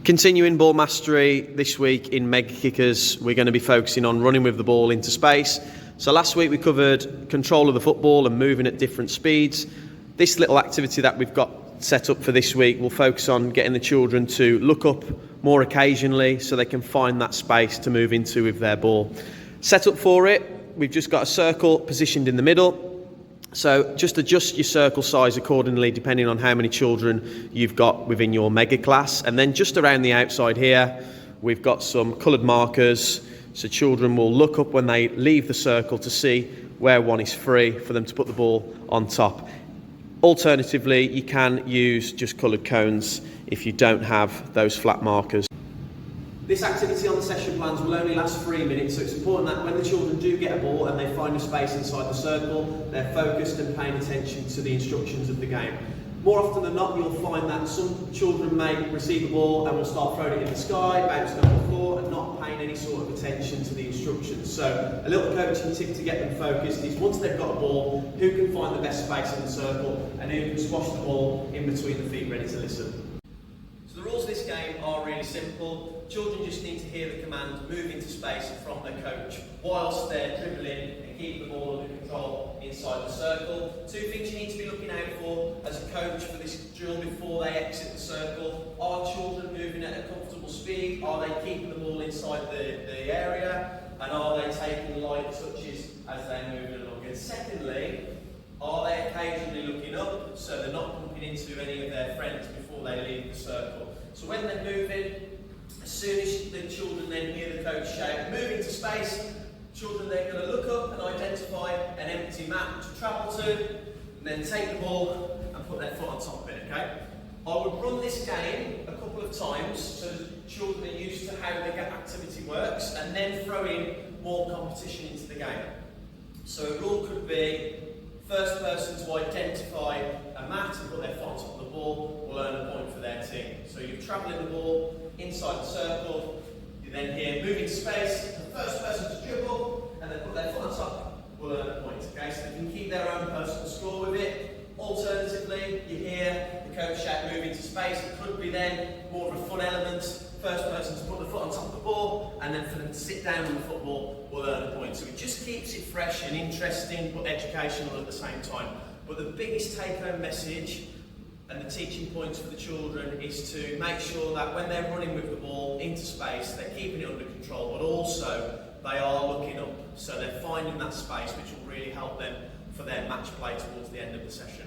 Continuing ball mastery this week in Mega Kickers, we're going to be focusing on running with the ball into space. So last week we covered control of the football and moving at different speeds. This little activity that we've got set up for this week will focus on getting the children to look up more occasionally so they can find that space to move into with their ball. Set up for it, we've just got a circle positioned in the middle. So just adjust your circle size accordingly depending on how many children you've got within your mega class. And then just around the outside here, we've got some coloured markers. So children will look up when they leave the circle to see where one is free for them to put the ball on top. Alternatively, you can use just coloured cones if you don't have those flat markers. This activity on the session plans will only last 3 minutes, so it's important that when the children do get a ball and they find a space inside the circle, they're focused and paying attention to the instructions of the game. More often than not, you'll find that some children may receive a ball and will start throwing it in the sky, bouncing on the floor, and not paying any sort of attention to the instructions. So a little coaching tip to get them focused is once they've got a ball, who can find the best space in the circle and who can squash the ball in between the feet ready to listen. So the rules of this game are really simple. Children just need to hear the command move into space from their coach whilst they're dribbling and keeping the ball under control inside the circle. Two things you need to be looking out for as a coach for this drill before they exit the circle. Are children moving at a comfortable speed? Are they keeping the ball inside the area? And are they taking light touches as they're moving along? And secondly, are they occasionally looking up so they're not bumping into any of their friends before they leave the circle? So when they're moving, as soon as the children then hear the coach shout, move into space, children then going to look up and identify an empty mat to travel to, and then take the ball and put their foot on top of it, okay? I would run this game a couple of times so that children are used to how the activity works, and then throw in more competition into the game. So a rule could be, first person to identify a mat and put their foot on top of the ball will earn a point for their team. So you're travelling the ball inside the circle, you then hear move into space, the first person to dribble and then put their foot on top will earn a point. Okay, so they can keep their own personal score with it. Alternatively, you hear the coach shout move into space, it could be then more of a fun element. First person to put the foot on top of the ball and then for them to sit down on the football will earn a point. So it just keeps it fresh and interesting but educational at the same time. But the biggest take-home message and the teaching points for the children is to make sure that when they're running with the ball into space, they're keeping it under control, but also they are looking up. So they're finding that space, which will really help them for their match play towards the end of the session.